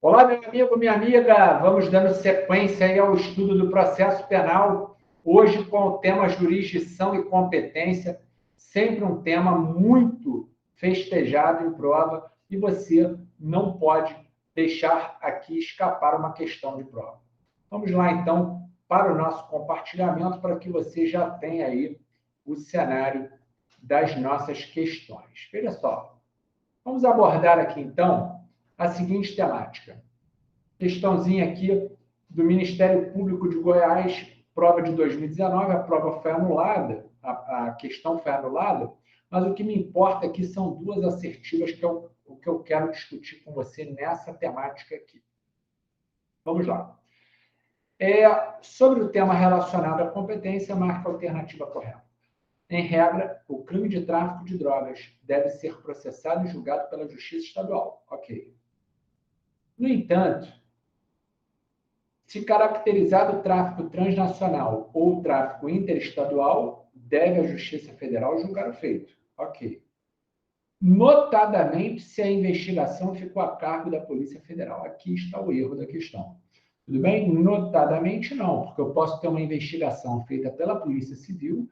Olá, meu amigo, minha amiga. Vamos dando sequência aí ao estudo do processo penal, hoje com o tema jurisdição e competência, sempre um tema muito festejado em prova e você não pode deixar aqui escapar uma questão de prova. Vamos lá, então, para o nosso compartilhamento, para que você já tenha aí o cenário das nossas questões. Veja só, vamos abordar aqui, então, a seguinte temática. Questãozinha aqui do Ministério Público de Goiás, prova de 2019, a prova foi anulada, a questão foi anulada, mas o que me importa aqui são duas assertivas que é o que eu quero discutir com você nessa temática aqui. Vamos lá. Sobre o tema relacionado à competência, marca a alternativa correta. Em regra, o crime de tráfico de drogas deve ser processado e julgado pela Justiça Estadual. Ok. No entanto, se caracterizado tráfico transnacional ou tráfico interestadual, deve a Justiça Federal julgar o feito. Ok. Notadamente, se a investigação ficou a cargo da Polícia Federal. Aqui está o erro da questão. Tudo bem? Notadamente, não, porque eu posso ter uma investigação feita pela Polícia Civil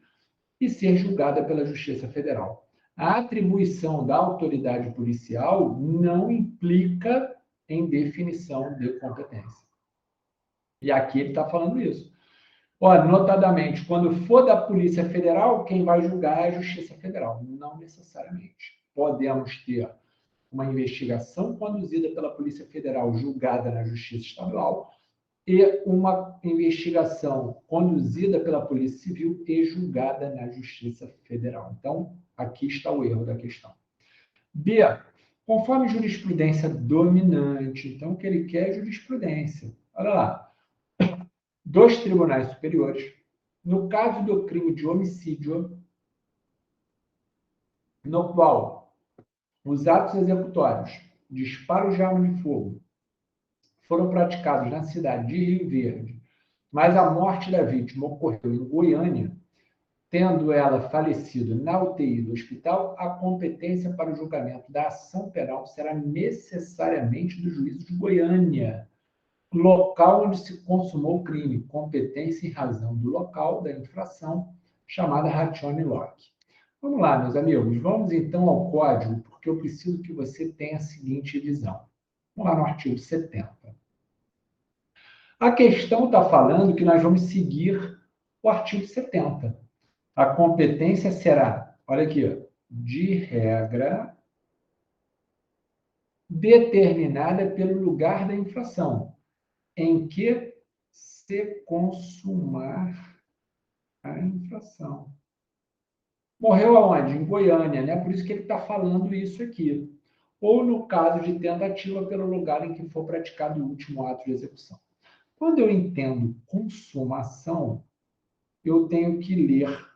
e ser julgada pela Justiça Federal. A atribuição da autoridade policial não implica em definição de competência. E aqui ele está falando isso. Olha, notadamente, quando for da Polícia Federal, quem vai julgar é a Justiça Federal. Não necessariamente. Podemos ter uma investigação conduzida pela Polícia Federal, julgada na Justiça Estadual, e uma investigação conduzida pela Polícia Civil e julgada na Justiça Federal. Então, aqui está o erro da questão. B. Conforme jurisprudência dominante, então o que ele quer é jurisprudência. Olha lá. Dos tribunais superiores, no caso do crime de homicídio, no qual os atos executórios, disparo de arma de fogo, foram praticados na cidade de Rio Verde, mas a morte da vítima ocorreu em Goiânia, tendo ela falecido na UTI do hospital, a competência para o julgamento da ação penal será necessariamente do juízo de Goiânia, local onde se consumou o crime, competência em razão do local da infração, chamada ratione loci. Vamos lá, meus amigos, vamos então ao código, porque eu preciso que você tenha a seguinte visão. Vamos lá no artigo 70. A questão está falando que nós vamos seguir o artigo 70. A competência será, olha aqui, de regra determinada pelo lugar da infração, em que se consumar a infração. Morreu aonde? Em Goiânia, né? Por isso que ele está falando isso aqui. Ou no caso de tentativa pelo lugar em que for praticado o último ato de execução. Quando eu entendo consumação, eu tenho que ler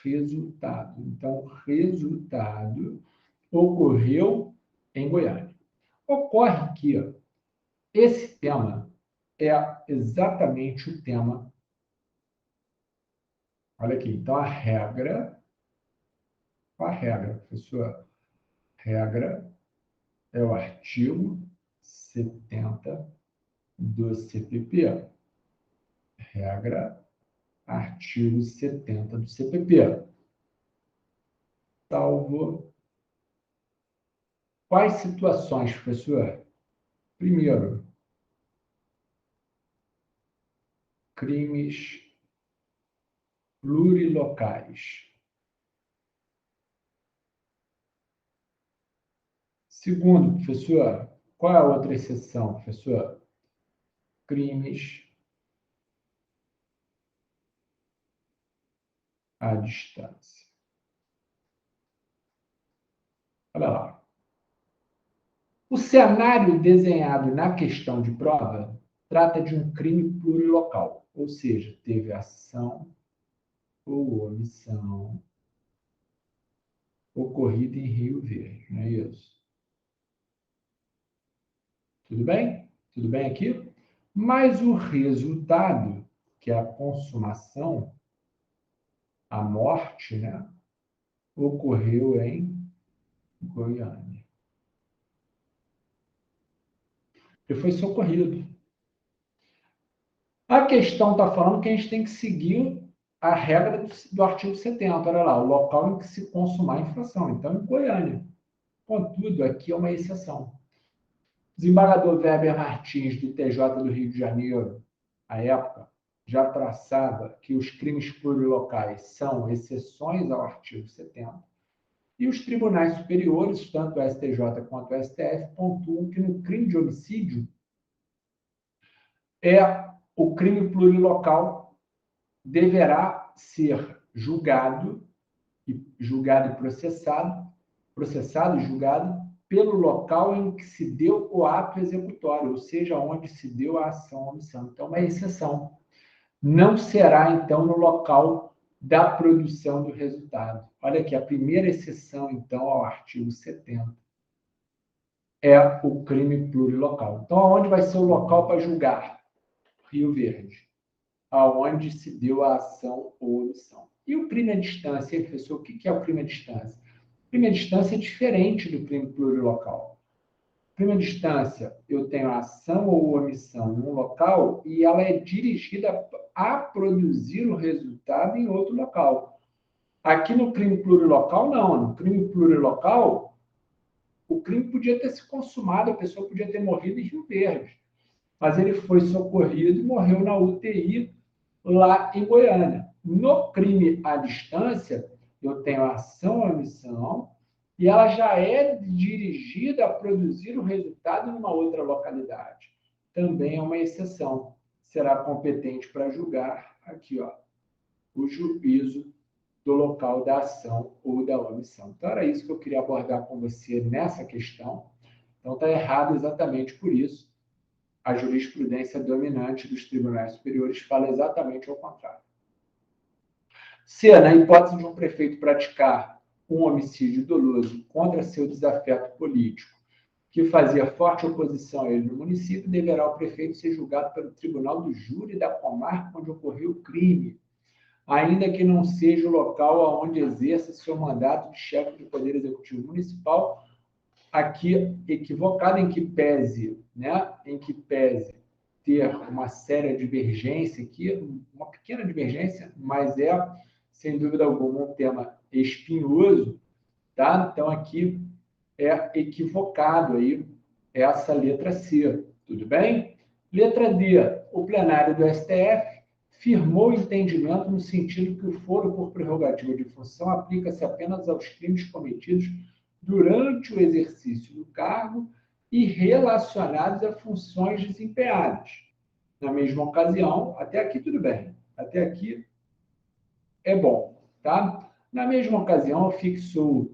resultado. Então, resultado ocorreu em Goiânia. Ocorre que esse tema é exatamente o tema. Olha aqui, então a regra, professor, regra é o artigo 70 do CPP. Regra, artigo 70 do CPP. Salvo quais situações, professor? Primeiro, crimes plurilocais. Segundo, professor, qual é a outra exceção, professor? Crimes à distância. Olha lá. O cenário desenhado na questão de prova trata de um crime plurilocal, ou seja, teve ação ou omissão ocorrida em Rio Verde, não é isso? Tudo bem? Tudo bem aqui? Mas o resultado, que é a consumação, a morte, né, ocorreu em Goiânia. Ele foi socorrido. A questão está falando que a gente tem que seguir a regra do artigo 70. Olha lá, o local em que se consumar a infração. Então, em Goiânia. Contudo, aqui é uma exceção. Desembargador Weber Martins, do TJ do Rio de Janeiro, à época, já traçava que os crimes plurilocais são exceções ao artigo 70, e os tribunais superiores, tanto o STJ quanto o STF, pontuam que no crime de homicídio o crime plurilocal deverá ser julgado e processado e julgado pelo local em que se deu o ato executório, ou seja, onde se deu a ação ou omissão. Então, uma exceção. Não será, então, no local da produção do resultado. Olha aqui, a primeira exceção, então, ao artigo 70 é o crime plurilocal. Então, aonde vai ser o local para julgar? Rio Verde. Aonde se deu a ação ou omissão. E o crime à distância, professor? O que é o crime à distância? O crime à distância é diferente do crime plurilocal. Crime à distância, eu tenho a ação ou omissão num local e ela é dirigida a produzir o resultado em outro local. Aqui no crime plurilocal, não. No crime plurilocal, o crime podia ter se consumado, a pessoa podia ter morrido em Rio Verde, mas ele foi socorrido e morreu na UTI lá em Goiânia. No crime à distância, eu tenho a ação ou omissão e ela já é dirigida a produzir o resultado numa outra localidade. Também é uma exceção. Será competente para julgar aqui, ó, o juízo do local da ação ou da omissão. Então, era isso que eu queria abordar com você nessa questão. Então, está errado exatamente por isso. A jurisprudência dominante dos tribunais superiores fala exatamente ao contrário. Se, na hipótese de um prefeito praticar um homicídio doloso contra seu desafeto político, que fazia forte oposição a ele no município, deverá o prefeito ser julgado pelo tribunal do júri da comarca onde ocorreu o crime, ainda que não seja o local onde exerça seu mandato de chefe do Poder Executivo Municipal, aqui equivocado, em que pese ter uma séria divergência aqui, uma pequena divergência, mas é, sem dúvida alguma, um tema espinhoso, tá? Então, aqui é equivocado aí essa letra C, tudo bem? Letra D, o plenário do STF firmou o entendimento no sentido que o foro por prerrogativa de função aplica-se apenas aos crimes cometidos durante o exercício do cargo e relacionados a funções desempenhadas. Na mesma ocasião, até aqui tudo bem, até aqui é bom, tá? Na mesma ocasião, fixou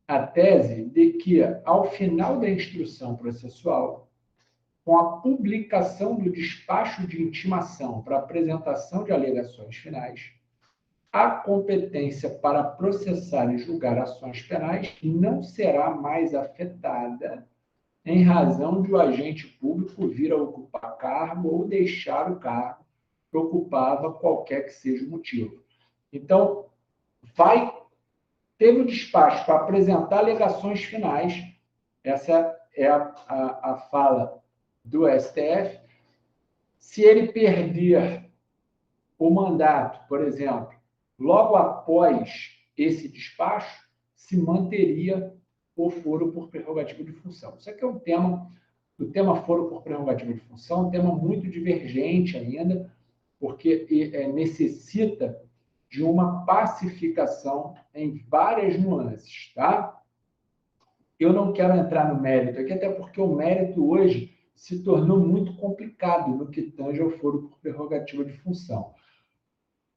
a tese de que, ao final da instrução processual, com a publicação do despacho de intimação para apresentação de alegações finais, a competência para processar e julgar ações penais não será mais afetada em razão de o agente público vir a ocupar cargo ou deixar o cargo que ocupava, qualquer que seja o motivo. Então, teve o despacho para apresentar alegações finais, essa é a fala do STF. Se ele perder o mandato, por exemplo, logo após esse despacho, se manteria o foro por prerrogativa de função. Isso aqui é o tema foro por prerrogativa de função, um tema muito divergente ainda, porque necessita de uma pacificação em várias nuances, tá? Eu não quero entrar no mérito aqui, até porque o mérito hoje se tornou muito complicado no que tange ao foro por prerrogativa de função.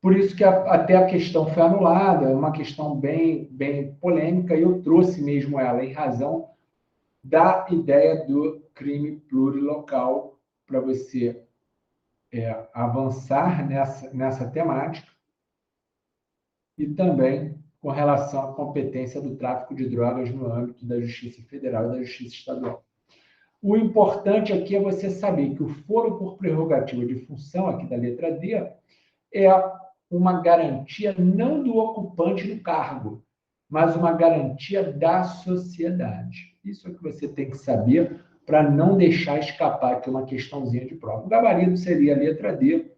Por isso que até a questão foi anulada, é uma questão bem polêmica, e eu trouxe mesmo ela em razão da ideia do crime plurilocal para você avançar nessa temática e também com relação à competência do tráfico de drogas no âmbito da Justiça Federal e da Justiça Estadual. O importante aqui é você saber que o foro por prerrogativa de função, aqui da letra D, é uma garantia não do ocupante do cargo, mas uma garantia da sociedade. Isso é que você tem que saber para não deixar escapar aqui uma questãozinha de prova. O gabarito seria a letra D,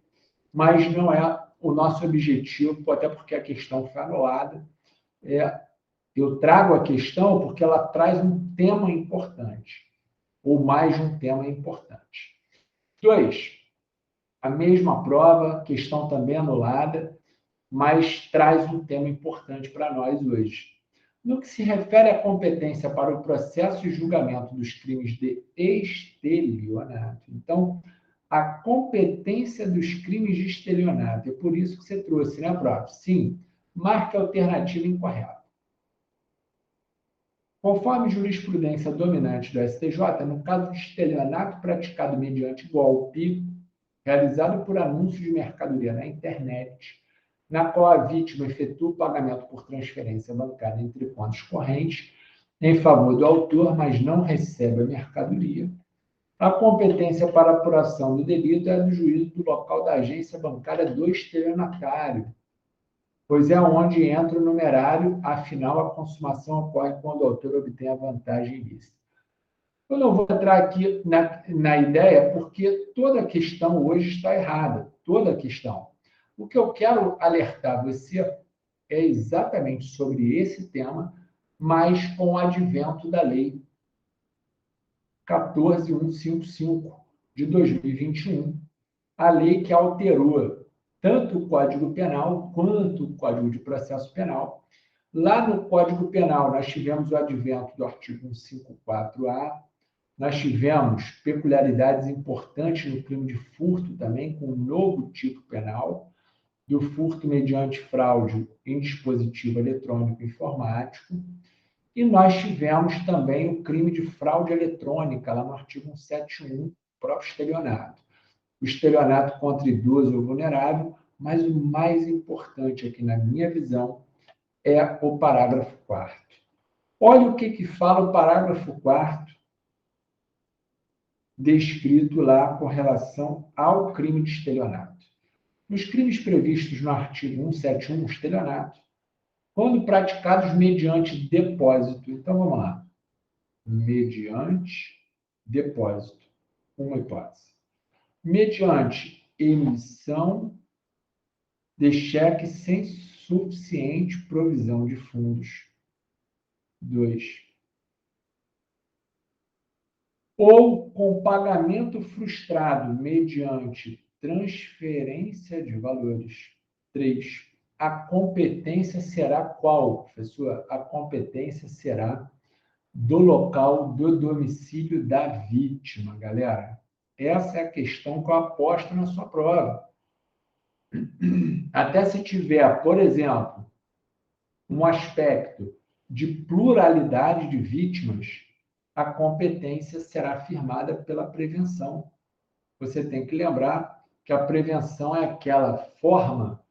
mas não é o nosso objetivo, até porque a questão foi anulada. Eu trago a questão porque ela traz um tema importante, ou mais de um tema importante. 2. A mesma prova, questão também anulada, mas traz um tema importante para nós hoje. No que se refere à competência para o processo de julgamento dos crimes de estelionato, então, a competência dos crimes de estelionato, é por isso que você trouxe, né, prof? Sim, marque a alternativa incorreta. Conforme jurisprudência dominante do STJ, no caso de estelionato praticado mediante golpe, realizado por anúncio de mercadoria na internet, na qual a vítima efetua o pagamento por transferência bancária entre contas correntes em favor do autor, mas não recebe a mercadoria, a competência para apuração do delito é do juízo do local da agência bancária do estelionatário, pois é onde entra o numerário, afinal, a consumação ocorre quando o autor obtém a vantagem ilícita. Eu não vou entrar aqui na ideia, porque toda a questão hoje está errada, toda a questão. O que eu quero alertar você é exatamente sobre esse tema, mas com o advento da Lei 14.155 de 2021, a lei que alterou tanto o Código Penal quanto o Código de Processo Penal. Lá no Código Penal, nós tivemos o advento do artigo 154A, nós tivemos peculiaridades importantes no crime de furto também, com um novo tipo penal, do furto mediante fraude em dispositivo eletrônico informático, e nós tivemos também o crime de fraude eletrônica, lá no artigo 171, próprio estelionato. O estelionato contra idoso ou vulnerável, mas o mais importante aqui, na minha visão, é o parágrafo 4º. Olha o que fala o parágrafo 4º, descrito lá com relação ao crime de estelionato. Nos crimes previstos no artigo 171, estelionato, quando praticados mediante depósito. Então, vamos lá. Mediante depósito. Uma hipótese. Mediante emissão de cheque sem suficiente provisão de fundos. 2. Ou com pagamento frustrado mediante transferência de valores. 3. A competência será qual, professor? A competência será do local do domicílio da vítima, galera. Essa é a questão que eu aposto na sua prova. Até se tiver, por exemplo, um aspecto de pluralidade de vítimas, a competência será afirmada pela prevenção. Você tem que lembrar que a prevenção é aquela forma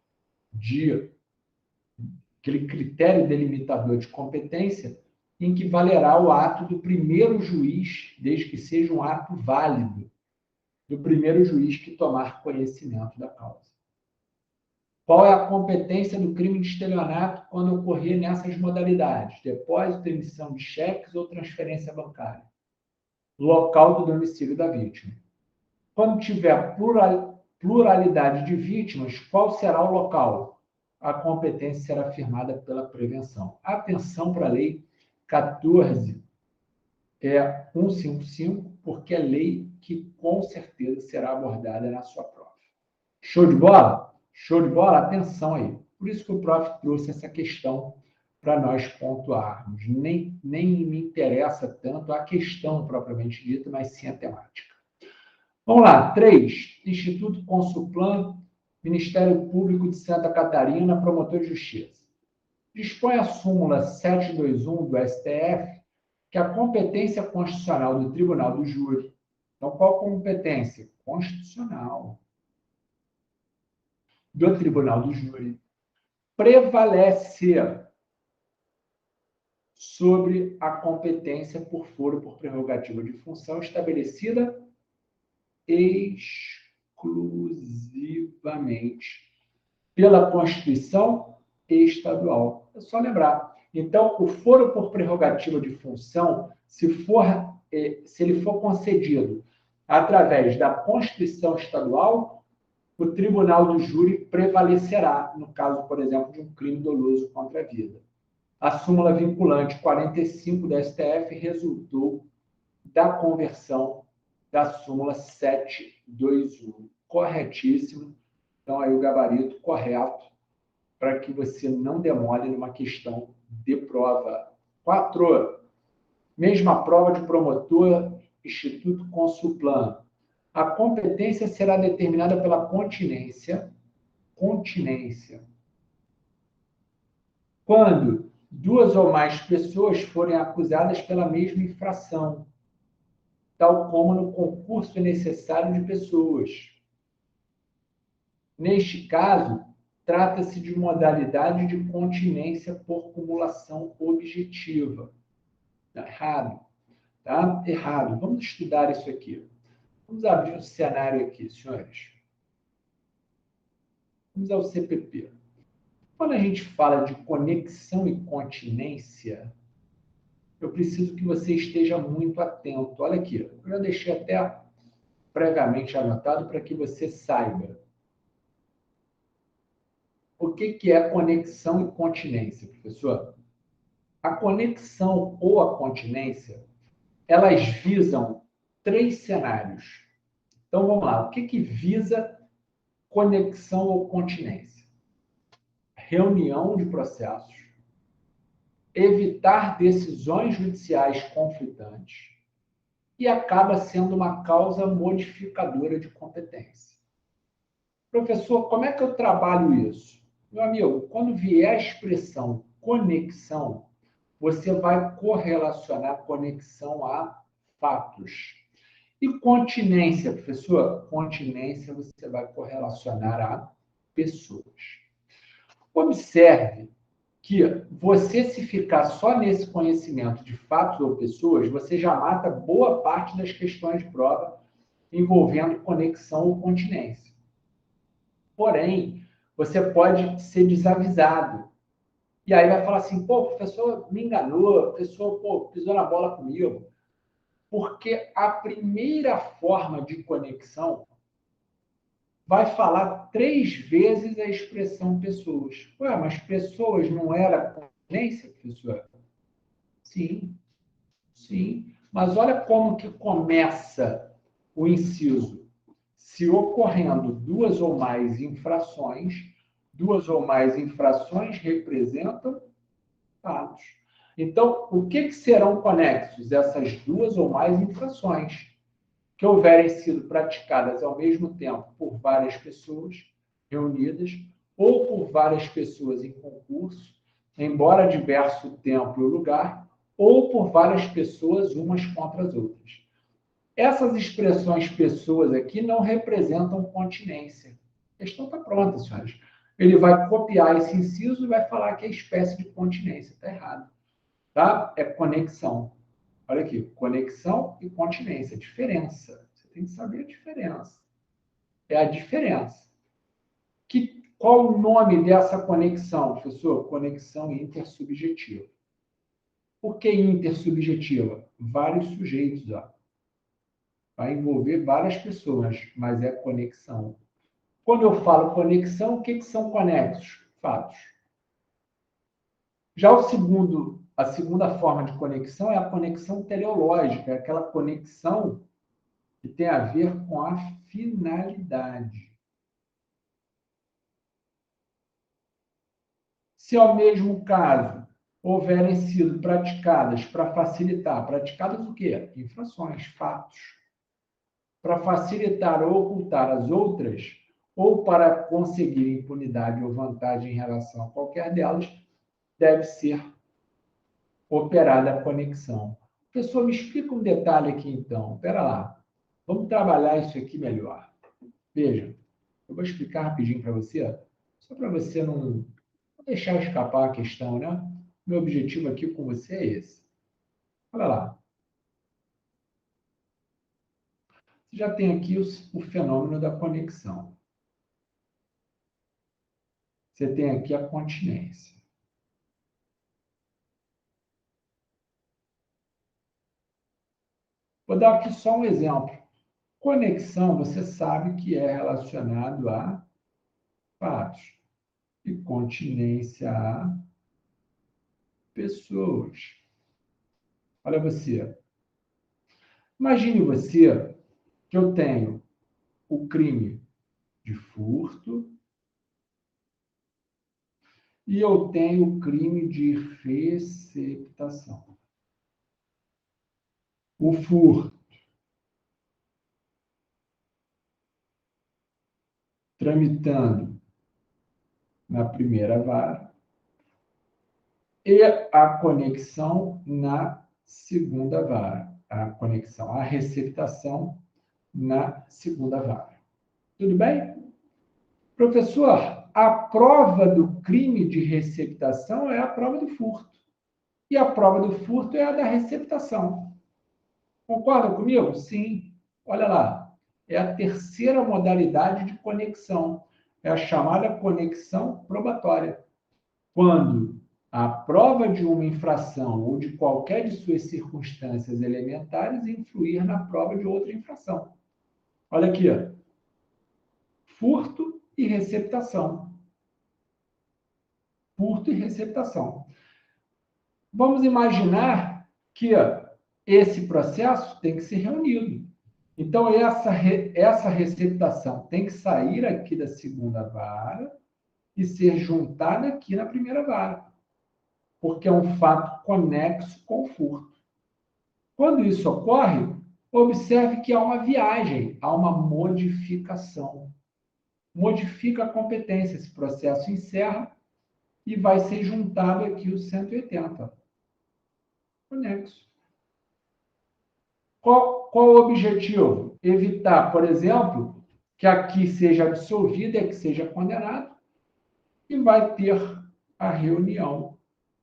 aquele critério delimitador de competência em que valerá o ato do primeiro juiz, desde que seja um ato válido, do primeiro juiz que tomar conhecimento da causa. Qual é a competência do crime de estelionato quando ocorrer nessas modalidades? Depósito, emissão de cheques ou transferência bancária? Local do domicílio da vítima. Quando tiver pluralidade de vítimas, qual será o local? A competência será firmada pela prevenção. Atenção para a lei 14.155, porque é lei que com certeza será abordada na sua prova. Show de bola? Show de bola? Atenção aí. Por isso que o prof trouxe essa questão para nós pontuarmos. Nem me interessa tanto a questão propriamente dita, mas sim a temática. Vamos lá. 3. Instituto Consulplan, Ministério Público de Santa Catarina, Promotor de Justiça. Dispõe a súmula 721 do STF que a competência constitucional do Tribunal do Júri, então qual competência? Constitucional do Tribunal do Júri, prevalece sobre a competência por foro por prerrogativa de função estabelecida exclusivamente pela Constituição estadual. É só lembrar. Então, o foro por prerrogativa de função, se for se ele for concedido através da Constituição Estadual, o Tribunal do Júri prevalecerá, no caso, por exemplo, de um crime doloso contra a vida. A súmula vinculante 45 da STF resultou da conversão da súmula 721. Corretíssimo. Então, aí o gabarito correto para que você não demore numa questão de prova. 4. Mesma prova de promotor, Instituto Consulplan. A competência será determinada pela continência. Quando duas ou mais pessoas forem acusadas pela mesma infração, tal como no concurso necessário de pessoas. Neste caso, trata-se de modalidade de continência por cumulação objetiva. Tá errado. Tá errado. Vamos estudar isso aqui. Vamos abrir um cenário aqui, senhores. Vamos ao CPP. Quando a gente fala de conexão e continência, eu preciso que você esteja muito atento. Olha aqui, eu já deixei até previamente anotado para que você saiba. O que é conexão e continência, professor? A conexão ou a continência, elas visam 3 cenários. Então, vamos lá. O que visa conexão ou continência? Reunião de processos, evitar decisões judiciais conflitantes e acaba sendo uma causa modificadora de competência. Professor, como é que eu trabalho isso? Meu amigo, quando vier a expressão conexão, você vai correlacionar conexão a fatos. E continência, professor? Continência você vai correlacionar a pessoas. Observe que você, se ficar só nesse conhecimento de fatos ou pessoas, você já mata boa parte das questões de prova envolvendo conexão ou continência. Porém, você pode ser desavisado. E aí vai falar assim, pô, o professor me enganou, o professor, pô, pisou na bola comigo. Porque a primeira forma de conexão vai falar 3 vezes a expressão pessoas. Ué, mas pessoas não era continência, professor? Sim, sim. Mas olha como que começa o inciso. Se ocorrendo 2 ou mais infrações, 2 ou mais infrações representam fatos. Então, o que serão conexos? Essas 2 ou mais infrações que houverem sido praticadas ao mesmo tempo por várias pessoas reunidas ou por várias pessoas em concurso, embora diverso o tempo e o lugar, ou por várias pessoas umas contra as outras. Essas expressões pessoas aqui não representam continência. A questão está pronta, senhores. Ele vai copiar esse inciso e vai falar que é espécie de continência. Está errado. Tá? É conexão. Olha aqui, conexão e continência. Diferença. Você tem que saber a diferença. É a diferença. Qual o nome dessa conexão, professor? Conexão intersubjetiva. Por que intersubjetiva? Vários sujeitos, ó. Vai envolver várias pessoas, mas é conexão. Quando eu falo conexão, o que são conexos? Fatos. Já a segunda forma de conexão é a conexão teleológica, é aquela conexão que tem a ver com a finalidade. Se ao mesmo caso houverem sido praticadas para facilitar, praticadas o quê? Infrações, fatos. Para facilitar ou ocultar as outras, ou para conseguir impunidade ou vantagem em relação a qualquer delas, deve ser operada a conexão. Professor, me explica um detalhe aqui, então. Espera lá. Vamos trabalhar isso aqui melhor. Veja, eu vou explicar rapidinho para você, só para você não deixar escapar a questão, né? Meu objetivo aqui com você é esse. Olha lá. Você já tem aqui o fenômeno da conexão. Você tem aqui a continência. Vou dar aqui só um exemplo. Conexão, você sabe que é relacionado a fatos. E continência a pessoas. Olha você. Imagine você que eu tenho o crime de furto e eu tenho o crime de receptação. O furto tramitando na primeira vara e a conexão na segunda vara. A conexão, a receptação na segunda vara. Tudo bem? Professor, a prova do crime de receptação é a prova do furto. E a prova do furto é a da receptação. Concorda comigo? Sim. Olha lá. É a terceira modalidade de conexão. É a chamada conexão probatória. Quando a prova de uma infração ou de qualquer de suas circunstâncias elementares influir na prova de outra infração. Olha aqui, ó. Furto e receptação. Furto e receptação. Vamos imaginar que esse processo tem que ser reunido. Então, essa receptação tem que sair aqui da segunda vara e ser juntada aqui na primeira vara, porque é um fato conexo com o furto. Quando isso ocorre, observe que há uma viagem, há uma modificação. Modifica a competência, esse processo encerra e vai ser juntado aqui o 180. Conexo. Qual o objetivo? Evitar, por exemplo, que aqui seja absolvido e que seja condenado, e vai ter a reunião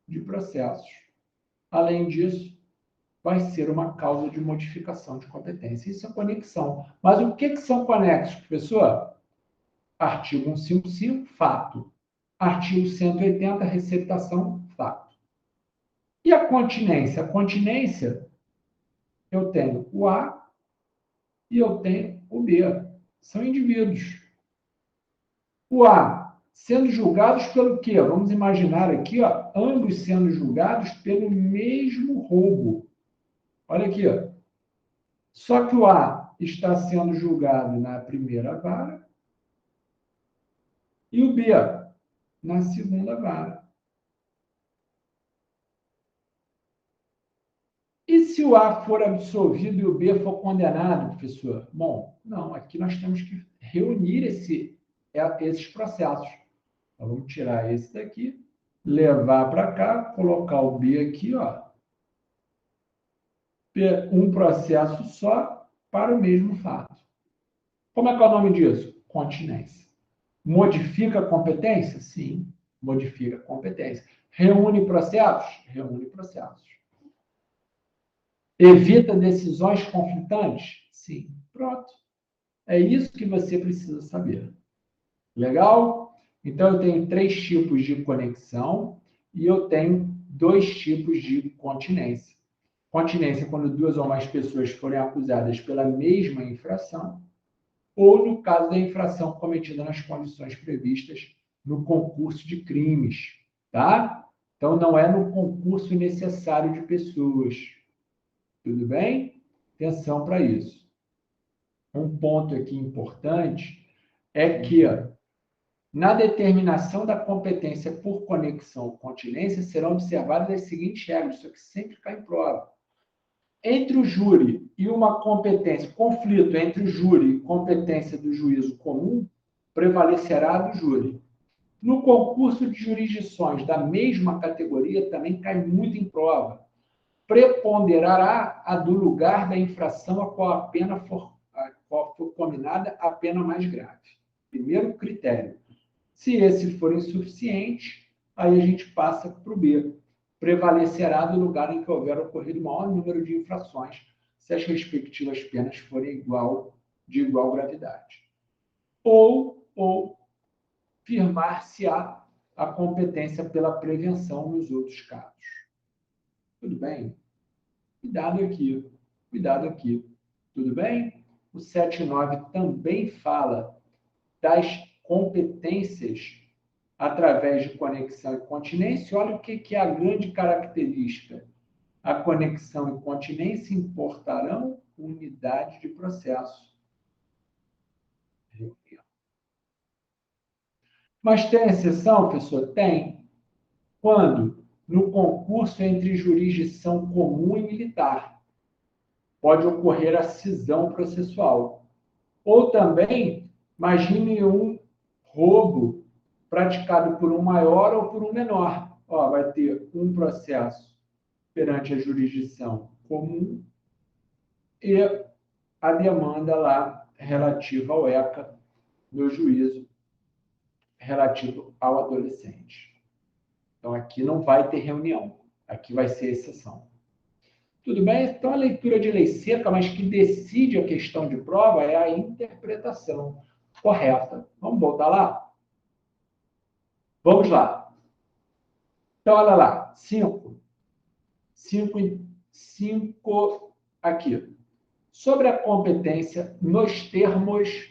de processos. Além disso, vai ser uma causa de modificação de competência. Isso é conexão. Mas o que são conexos, professor? Artigo 155, fato. Artigo 180, receptação, fato. E a continência? A continência, eu tenho o A e eu tenho o B. São indivíduos. O A, sendo julgados pelo quê? Vamos imaginar aqui, ó, ambos sendo julgados pelo mesmo roubo. Olha aqui, ó. Só que o A está sendo julgado na primeira vara e o B na segunda vara. E se o A for absolvido e o B for condenado, professor? Bom, não, aqui nós temos que reunir esses processos. Então, vamos tirar esse daqui, levar para cá, colocar o B aqui, ó. Um processo só para o mesmo fato. Como é que é o nome disso? Continência. Modifica a competência? Sim, modifica a competência. Reúne processos? Reúne processos. Evita decisões conflitantes? Sim. Pronto. É isso que você precisa saber. Legal? Então, eu tenho 3 tipos de conexão e eu tenho 2 tipos de continência. Continência quando 2 ou mais pessoas forem acusadas pela mesma infração, ou no caso da infração cometida nas condições previstas no concurso de crimes, tá? Então, não é no concurso necessário de pessoas. Tudo bem? Atenção para isso. Um ponto aqui importante é que na determinação da competência por conexão ou continência serão observadas as seguintes regras, isso aqui sempre cai em prova. Entre o júri e uma competência, conflito entre o júri e competência do juízo comum, prevalecerá a do júri. No concurso de jurisdições da mesma categoria, também cai muito em prova. Preponderará a do lugar da infração a qual for combinada a pena mais grave. Primeiro critério. Se esse for insuficiente, aí a gente passa para o B. Prevalecerá do lugar em que houver ocorrido o maior número de infrações, se as respectivas penas forem de igual gravidade. Ou firmar-se-á a competência pela prevenção nos outros casos. Tudo bem? Cuidado aqui. Cuidado aqui. Tudo bem? O 7.9 também fala das competências através de conexão e continência. Olha o que é a grande característica. A conexão e continência importarão unidade de processo. Mas tem exceção, professor? Tem. Quando? No concurso entre jurisdição comum e militar. Pode ocorrer a cisão processual. Ou também, imagine um roubo praticado por um maior ou por um menor. Ó, vai ter um processo perante a jurisdição comum e a demanda lá relativa ao ECA no juízo relativo ao adolescente. Então, aqui não vai ter reunião. Aqui vai ser exceção. Tudo bem? Então, a leitura de lei seca, mas que decide a questão de prova, é a interpretação correta. Vamos voltar lá? Vamos lá. Então, olha lá. 5 aqui. Sobre a competência nos termos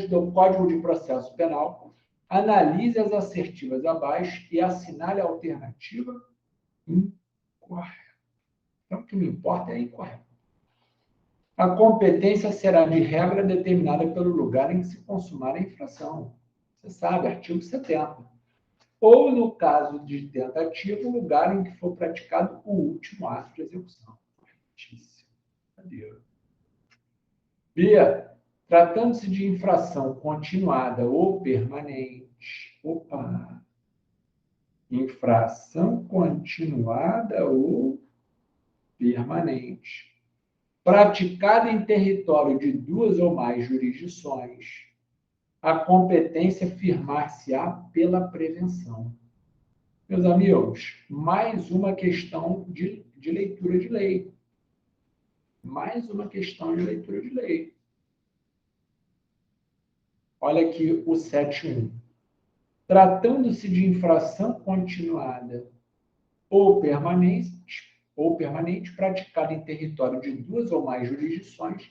do Código de Processo Penal, analise as assertivas abaixo e assinale a alternativa incorreta. Então, o que me importa é incorreto. A competência será de regra determinada pelo lugar em que se consumar a infração. Você sabe, artigo 70. Ou, no caso de tentativa, o lugar em que for praticado o último ato de execução. Corretíssimo. Cadê? B. Tratando-se de infração continuada ou permanente. Opa! Infração continuada ou permanente. Praticada em território de 2 ou mais jurisdições, a competência firmar-se-á pela prevenção. Meus amigos, mais uma questão de leitura de lei. Mais uma questão de leitura de lei. Olha aqui o 7.1. Tratando-se de infração continuada ou permanente, praticada em território de 2 ou mais jurisdições,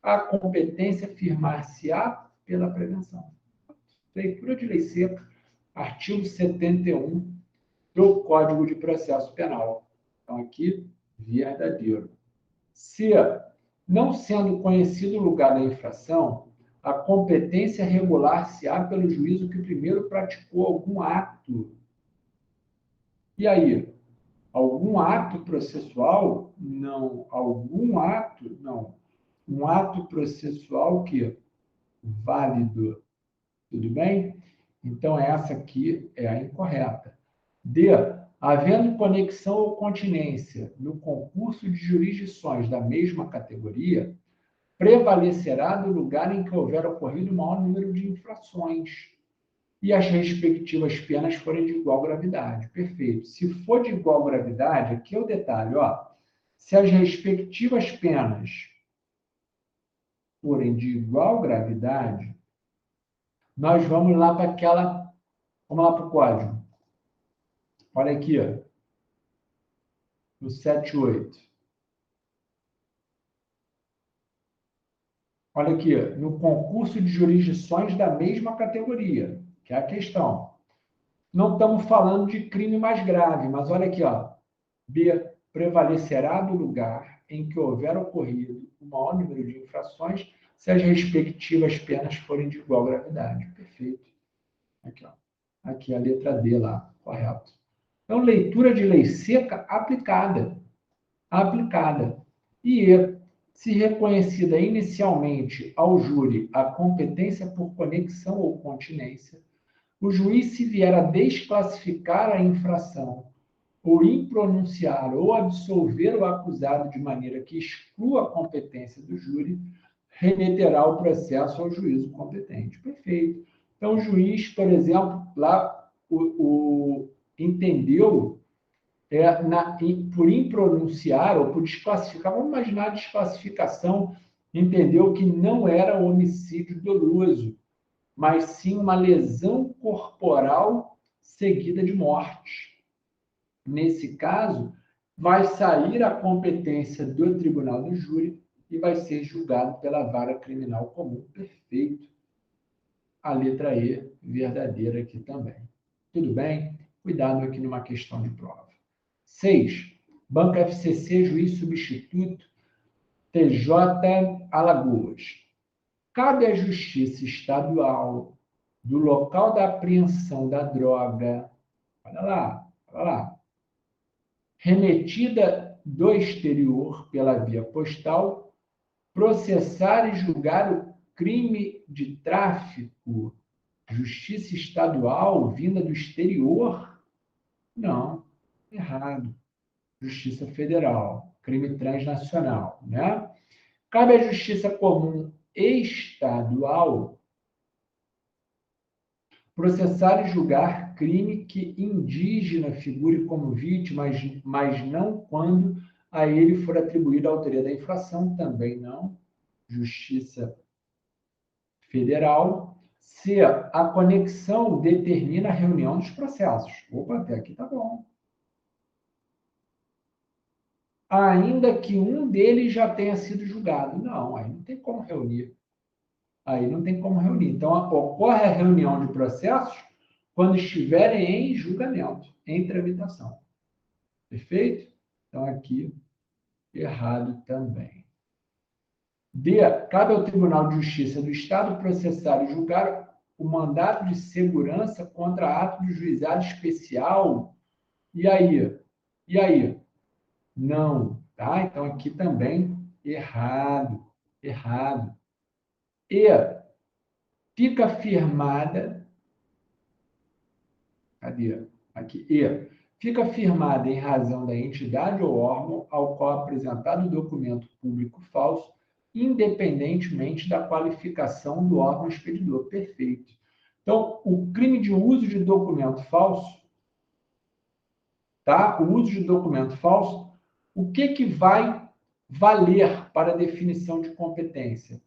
a competência firmar-se-á pela prevenção. Leitura de lei seca, artigo 71 do Código de Processo Penal. Então, aqui, verdadeiro. Se, não sendo conhecido o lugar da infração, a competência regular-se-á pelo juízo que primeiro praticou algum ato. E aí? Algum ato processual? Não. Algum ato? Não. Um ato processual que? Válido. Tudo bem? Então, essa aqui é a incorreta. D. Havendo conexão ou continência no concurso de jurisdições da mesma categoria, prevalecerá do lugar em que houver ocorrido o maior número de infrações e as respectivas penas forem de igual gravidade. Perfeito. Se for de igual gravidade, aqui é o detalhe, ó. Se as respectivas penas forem de igual gravidade, nós vamos lá para aquela... Vamos lá para o código. Olha aqui, ó. No 7.8. Olha aqui, ó. No concurso de jurisdições da mesma categoria, que é a questão. Não estamos falando de crime mais grave, mas olha aqui, ó. B. Prevalecerá do lugar em que houver ocorrido o maior número de infrações se as respectivas penas forem de igual gravidade. Perfeito. Aqui, ó. Aqui a letra D lá, correto. Então, leitura de lei seca aplicada. Aplicada. E se reconhecida inicialmente ao júri a competência por conexão ou continência, o juiz, se vier a desclassificar a infração ou impronunciar ou absolver o acusado de maneira que exclua a competência do júri, remeterá o processo ao juízo competente. Perfeito. Então, o juiz, por exemplo, lá entendeu por impronunciar ou por desclassificar, vamos imaginar a desclassificação, entendeu que não era homicídio doloso, mas sim uma lesão corporal seguida de morte. Nesse caso, vai sair a competência do tribunal do júri e vai ser julgado pela vara criminal comum. Perfeito. A letra E, verdadeira aqui também. Tudo bem? Cuidado aqui numa questão de prova. 6. Banco FCC, juiz substituto, TJ Alagoas. Cabe à Justiça Estadual, do local da apreensão da droga, olha lá, remetida do exterior pela via postal, processar e julgar o crime de tráfico, Justiça Estadual vinda do exterior? Não, errado. Justiça Federal, crime transnacional, né? Cabe à Justiça Comum Estadual processar e julgar crime que indígena figure como vítima, mas não quando a ele for atribuída a autoria da infração, também não. Justiça Federal, se a conexão determina a reunião dos processos. Opa, até aqui tá bom. Ainda que um deles já tenha sido julgado. Não, aí não tem como reunir. Aí não tem como reunir. Então, ocorre a reunião de processos quando estiverem em julgamento, em tramitação. Perfeito? Então, aqui, errado também. D. Cabe ao Tribunal de Justiça do Estado processar e julgar o mandato de segurança contra ato de juizado especial. E aí? E aí? Não, tá? Então, aqui também, errado. Errado. E fica firmada. Cadê? Aqui. E fica firmada em razão da entidade ou órgão ao qual é apresentado o documento público falso, independentemente da qualificação do órgão expedidor. Perfeito. Então, o crime de uso de documento falso, tá? O uso de documento falso, o que vai valer para a definição de competência?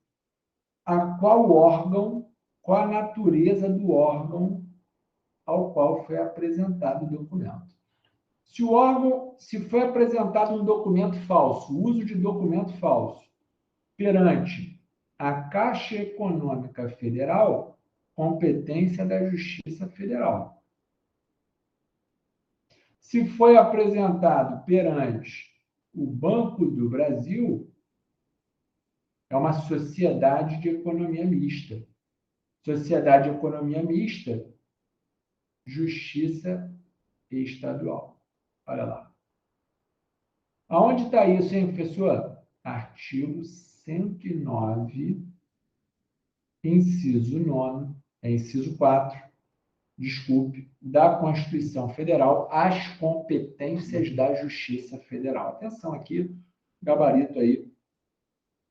A qual órgão, qual a natureza do órgão ao qual foi apresentado o documento. Se o órgão, se foi apresentado um documento falso, uso de documento falso, perante a Caixa Econômica Federal, competência da Justiça Federal. Se foi apresentado perante o Banco do Brasil, é uma sociedade de economia mista. Sociedade de economia mista, Justiça Estadual. Olha lá. Aonde está isso, hein, professor? Artigo 109, inciso 9, inciso 4, desculpe, da Constituição Federal, as competências da Justiça Federal. Atenção aqui, gabarito aí,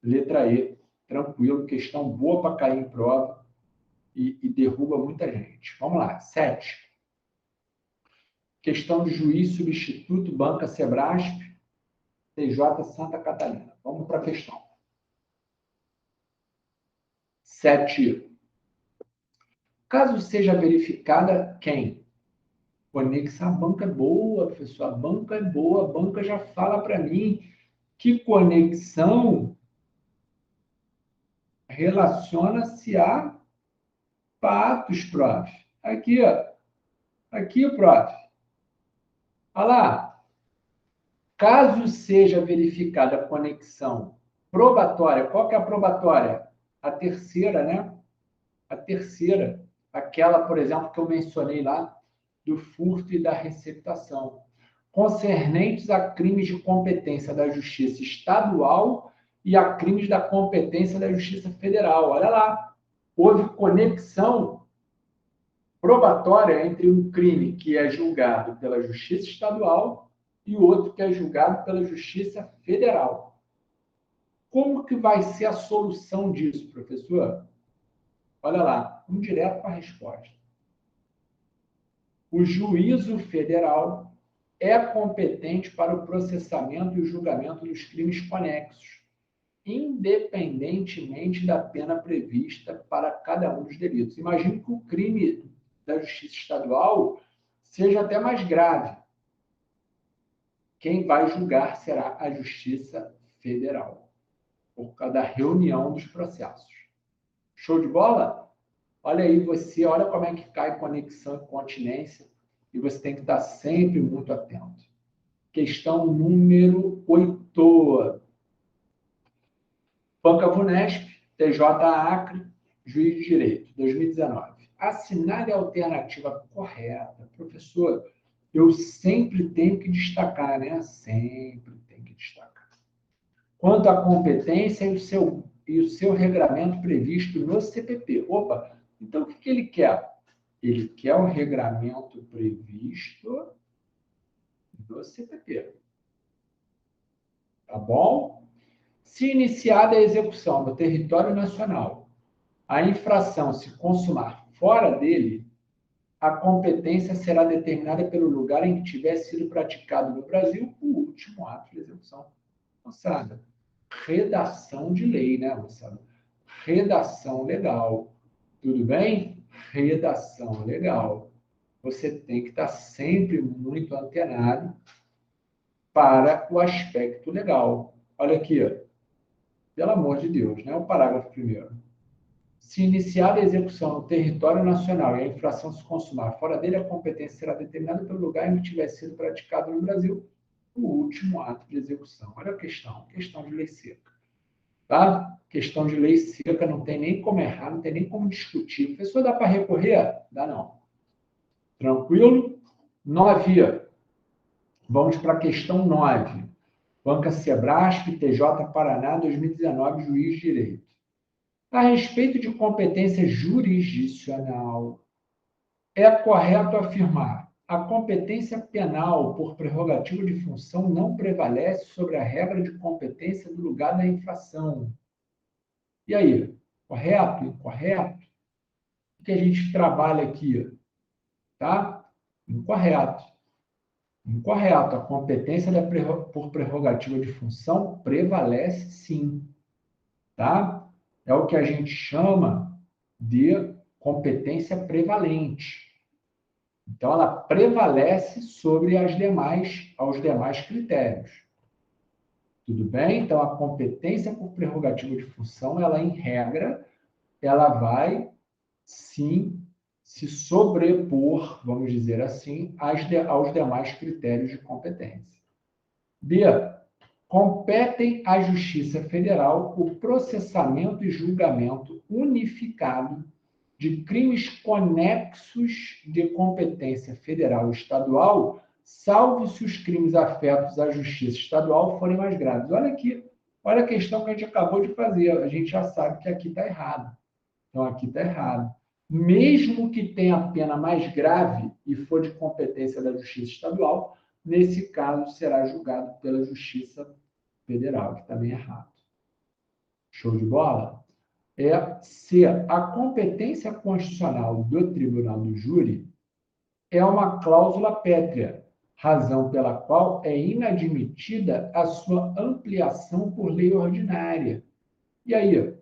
letra E, tranquilo, questão boa para cair em prova e derruba muita gente. Vamos lá, 7. Questão de juiz substituto, Banca Sebrasp, TJ Santa Catarina. Vamos para a questão. 7. Caso seja verificada quem? Conexão, a banca é boa, professor, a banca é boa, a banca já fala para mim que conexão relaciona-se a fatos, prof. Aqui, ó. Aqui, prof. Olha lá. Caso seja verificada a conexão probatória, qual que é a probatória? A terceira, né? A terceira. Aquela, por exemplo, que eu mencionei lá, do furto e da receptação, concernentes a crimes de competência da Justiça Estadual e a crimes da competência da Justiça Federal. Olha lá, houve conexão probatória entre um crime que é julgado pela Justiça Estadual e outro que é julgado pela Justiça Federal. Como que vai ser a solução disso, professor? Olha lá, vamos direto para a resposta. O juízo federal é competente para o processamento e o julgamento dos crimes conexos, independentemente da pena prevista para cada um dos delitos. Imagine que o crime da Justiça Estadual seja até mais grave. quem vai julgar será a Justiça Federal, por causa da reunião dos processos. Show de bola? Olha aí você, olha como é que cai conexão e continência, e você tem que estar sempre muito atento. Questão número 8. Banca Vunesp, TJ Acre, Juiz de Direito, 2019. Assinale a alternativa correta. Professor, eu sempre tenho que destacar, né? Sempre tem que destacar. Quanto à competência e o seu regramento previsto no CPP. Opa, então o que ele quer? Ele quer o regramento previsto no CPP. Tá bom? Se iniciada a execução no território nacional, a infração se consumar fora dele, a competência será determinada pelo lugar em que tiver sido praticado no Brasil o último ato de execução. Moçada, redação de lei, né, moçada? Redação legal. Tudo bem? Redação legal. Você tem que estar sempre muito antenado para o aspecto legal. Olha aqui, pelo amor de Deus, né? O parágrafo 1º. Se iniciada a execução no território nacional e a infração se consumar fora dele, a competência será determinada pelo lugar em que tiver sido praticado no Brasil o último ato de execução. Olha a questão de lei seca. Tá? Questão de lei seca, não tem nem como errar, não tem nem como discutir. Professor, dá para recorrer? Dá não. Tranquilo? 9. Vamos para a questão 9. Banca Sebrasp, TJ Paraná, 2019, Juiz de Direito. A respeito de competência jurisdicional, é correto afirmar: a competência penal por prerrogativa de função não prevalece sobre a regra de competência do lugar da infração. E aí? Correto? Incorreto? O que a gente trabalha aqui? Tá? Incorreto. Incorreto. A competência por prerrogativa de função prevalece sim. Tá? É o que a gente chama de competência prevalente. Então, ela prevalece sobre aos demais critérios. Tudo bem? Então, a competência por prerrogativa de função, ela, em regra, ela vai, sim, se sobrepor, vamos dizer assim, aos demais critérios de competência. B. Competem à Justiça Federal o processamento e julgamento unificado de crimes conexos de competência federal e estadual, salvo se os crimes afetos à Justiça Estadual forem mais graves. Olha aqui, olha a questão que a gente acabou de fazer. A gente já sabe que aqui está errado. Então, aqui está errado. Mesmo que tenha a pena mais grave e for de competência da Justiça Estadual, nesse caso será julgado pela Justiça Federal, que também é errado. Show de bola? Se a competência constitucional do tribunal do júri é uma cláusula pétrea, razão pela qual é inadmitida a sua ampliação por lei ordinária. E aí,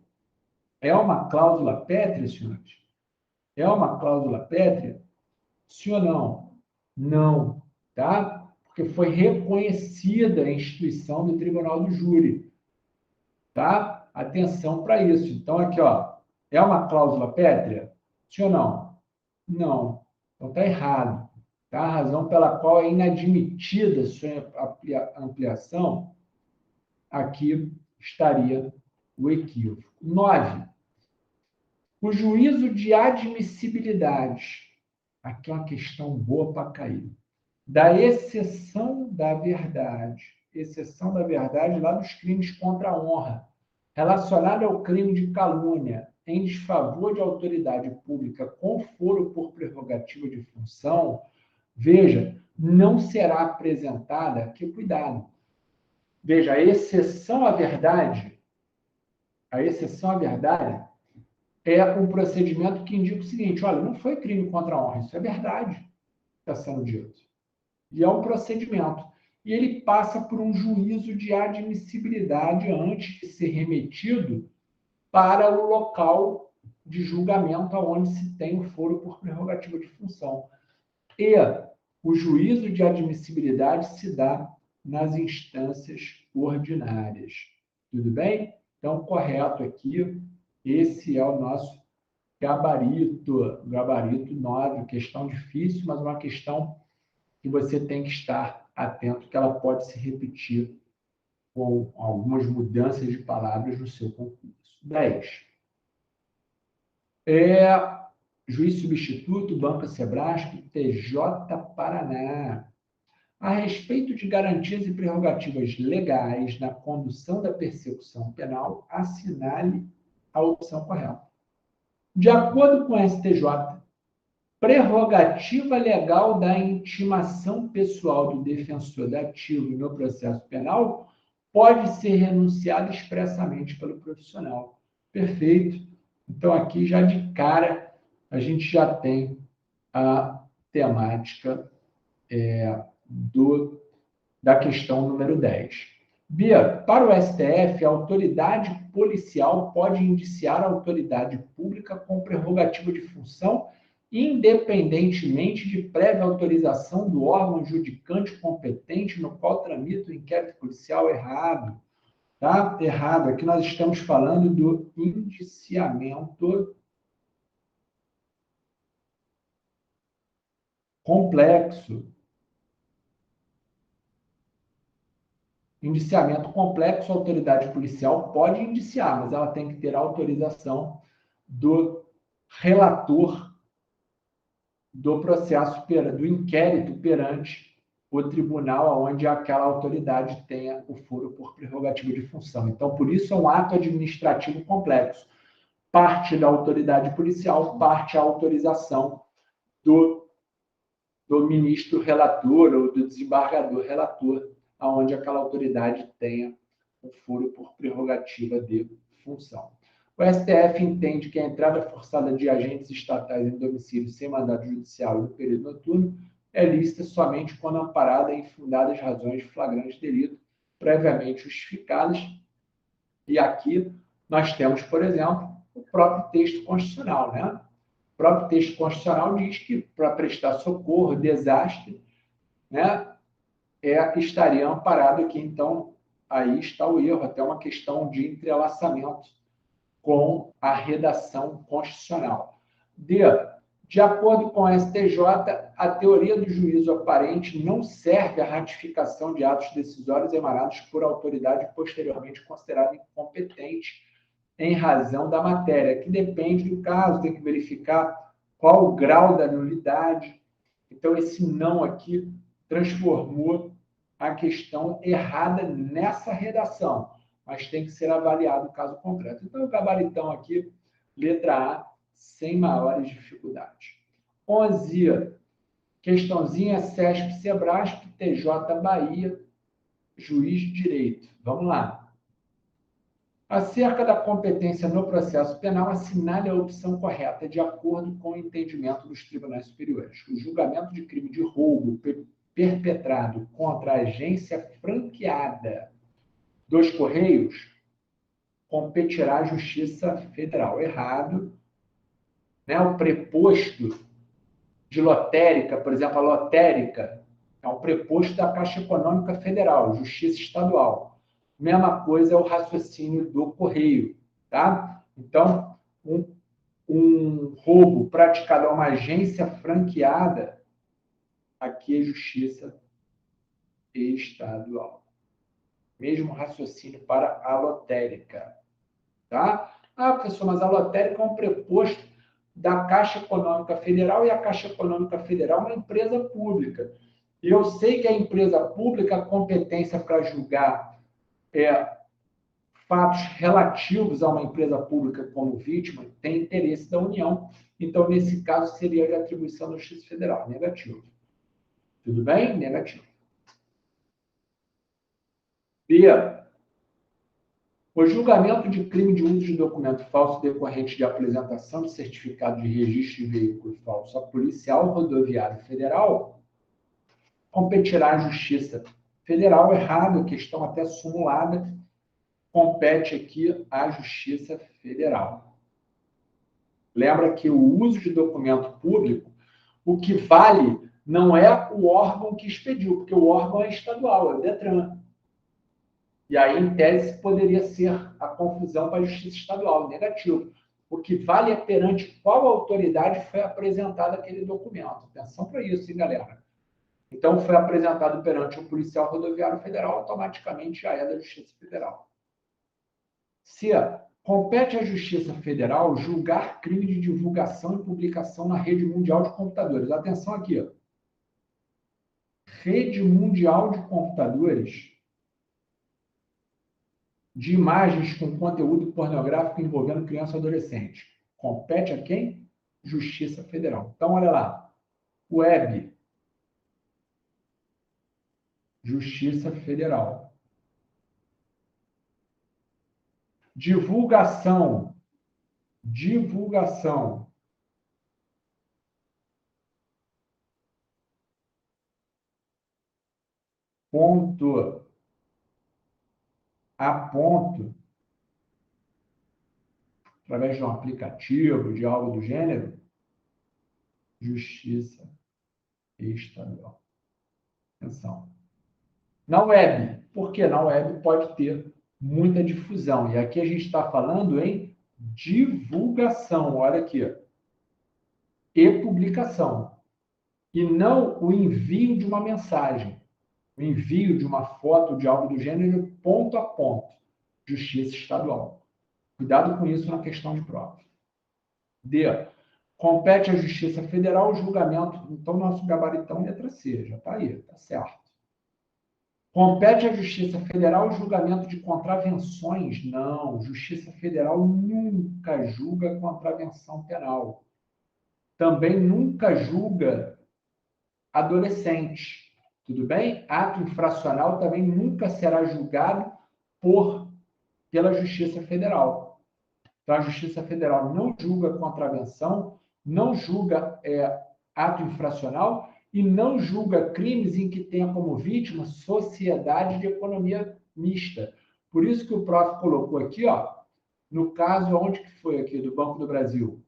é uma cláusula pétrea, senhores? É uma cláusula pétrea? Sim ou não? Não, tá? Porque foi reconhecida a instituição do tribunal do júri, tá? Atenção para isso. Então, aqui, ó, é uma cláusula pétrea? Sim ou não? Não. Então, está errado. Tá? A razão pela qual é inadmitida sua ampliação, aqui estaria o equívoco. 9. O juízo de admissibilidade. Aqui é uma questão boa para cair. Da exceção da verdade. Exceção da verdade lá dos crimes contra a honra, relacionado ao crime de calúnia em desfavor de autoridade pública com foro por prerrogativa de função, veja, não será apresentada, que cuidado. Veja, a exceção à verdade é um procedimento que indica o seguinte: olha, não foi crime contra a honra, isso é verdade que está sendo dito. E é um procedimento. E ele passa por um juízo de admissibilidade antes de ser remetido para o local de julgamento onde se tem o foro por prerrogativa de função. E o juízo de admissibilidade se dá nas instâncias ordinárias. Tudo bem? Então, correto aqui, esse é o nosso gabarito 9, questão difícil, mas uma questão que você tem que estar atento, que ela pode se repetir com algumas mudanças de palavras no seu concurso. 10. Juiz substituto, Banco Sebrasco, TJ Paraná. A respeito de garantias e prerrogativas legais na condução da persecução penal, assinale a opção correta. De acordo com o STJ, prerrogativa legal da intimação pessoal do defensor dativo no processo penal pode ser renunciada expressamente pelo profissional. Perfeito. Então, aqui já de cara, a gente já tem a temática da questão número 10. Bia, para o STF, a autoridade policial pode indiciar a autoridade pública com prerrogativa de função, independentemente de prévia autorização do órgão judicante competente no qual tramita o inquérito policial. Errado. Tá? Errado. Aqui nós estamos falando do indiciamento complexo. Indiciamento complexo, a autoridade policial pode indiciar, mas ela tem que ter a autorização do relator do processo, do inquérito perante o tribunal onde aquela autoridade tenha o foro por prerrogativa de função. Então, por isso é um ato administrativo complexo. Parte da autoridade policial, parte a autorização do ministro relator ou do desembargador relator, aonde aquela autoridade tenha o foro por prerrogativa de função. O STF entende que a entrada forçada de agentes estatais em domicílio sem mandado judicial no período noturno é lícita somente quando amparada em fundadas razões de flagrante delito previamente justificadas. E aqui nós temos, por exemplo, o próprio texto constitucional, né? O próprio texto constitucional diz que para prestar socorro, desastre, né, estaria amparado aqui. Então, aí está o erro, até uma questão de entrelaçamento com a redação constitucional. De acordo com a STJ, a teoria do juízo aparente não serve à ratificação de atos decisórios emanados por autoridade posteriormente considerada incompetente em razão da matéria, que depende do caso, tem que verificar qual o grau da nulidade. Então, esse não aqui transformou a questão errada nessa redação, mas tem que ser avaliado o caso concreto. Então, o gabaritão aqui, letra A, sem maiores dificuldades. 11, questãozinha CESP Sebrasp, TJ Bahia, juiz de direito. Vamos lá. Acerca da competência no processo penal, assinale a opção correta de acordo com o entendimento dos tribunais superiores. O julgamento de crime de roubo perpetrado contra a agência franqueada dos Correios competirá à Justiça Federal. Errado. Né? O preposto de lotérica, por exemplo, a lotérica é um preposto da Caixa Econômica Federal, Justiça Estadual. Mesma coisa é o raciocínio do Correio. Tá? Então, um roubo praticado a uma agência franqueada, aqui é Justiça Estadual. Mesmo raciocínio para a lotérica. Tá? Ah, professor, mas a lotérica é um preposto da Caixa Econômica Federal e a Caixa Econômica Federal é uma empresa pública. E eu sei que a empresa pública, a competência para julgar fatos relativos a uma empresa pública como vítima tem interesse da União. Então, nesse caso, seria de atribuição da Justiça Federal. Negativo. Tudo bem? Negativo. B. O julgamento de crime de uso de documento falso decorrente de apresentação de certificado de registro de veículo falso a policial rodoviário federal competirá à Justiça Federal. Errado, questão até simulada, compete aqui à Justiça Federal. Lembra que o uso de documento público, o que vale não é o órgão que expediu, porque o órgão é estadual, é o Detran. E aí, em tese, poderia ser a confusão para a Justiça Estadual, negativo. O que vale é perante qual autoridade foi apresentado aquele documento. Atenção para isso, hein, galera? Então, foi apresentado perante um policial rodoviário federal, automaticamente já é da Justiça Federal. C. Compete à Justiça Federal julgar crime de divulgação e publicação na rede mundial de computadores. Atenção aqui. Ó. Rede mundial de computadores de imagens com conteúdo pornográfico envolvendo criança e adolescente. Compete a quem? Justiça Federal. Então, olha lá. Web. Justiça Federal. Divulgação. Divulgação. Ponto a ponto, através de um aplicativo, de algo do gênero, Justiça Estadual. Atenção. Na web. Por que na web pode ter muita difusão? E aqui a gente está falando em divulgação. Olha aqui. E publicação. E não o envio de uma mensagem. O envio de uma foto de algo do gênero ponto a ponto. Justiça Estadual. Cuidado com isso na questão de prova. D. Compete à Justiça Federal o julgamento. Então, nosso gabaritão letra C. Já está aí, está certo. Compete à Justiça Federal o julgamento de contravenções? Não. Justiça Federal nunca julga contravenção penal. Também nunca julga adolescente. Tudo bem? Ato infracional também nunca será julgado pela Justiça Federal. Então, a Justiça Federal não julga contravenção, não julga ato infracional e não julga crimes em que tenha como vítima sociedade de economia mista. Por isso que o prof colocou aqui, ó, no caso, onde que foi aqui, do Banco do Brasil?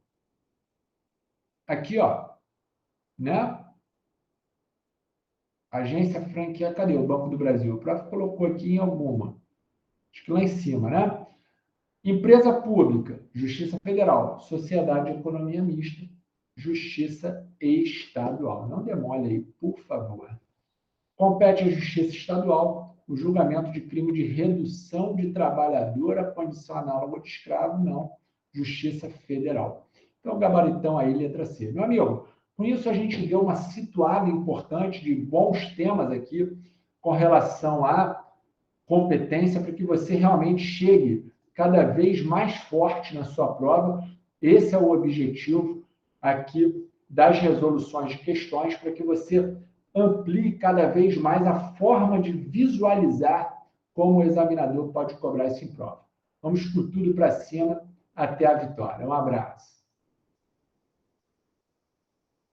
Aqui, ó, né? Agência franquia, cadê o Banco do Brasil? O prof colocou aqui em alguma. Acho que lá em cima, né? Empresa pública, Justiça Federal. Sociedade de Economia Mista, Justiça Estadual. Não demole aí, por favor. Compete à Justiça Estadual o julgamento de crime de redução de trabalhador à condição análoga de escravo, não. Justiça Federal. Então, gabaritão aí, letra C. Meu amigo, com isso a gente deu uma situada importante de bons temas aqui com relação à competência para que você realmente chegue cada vez mais forte na sua prova. Esse é o objetivo aqui das resoluções de questões, para que você amplie cada vez mais a forma de visualizar como o examinador pode cobrar isso em prova. Vamos com tudo para cima, até a vitória. Um abraço.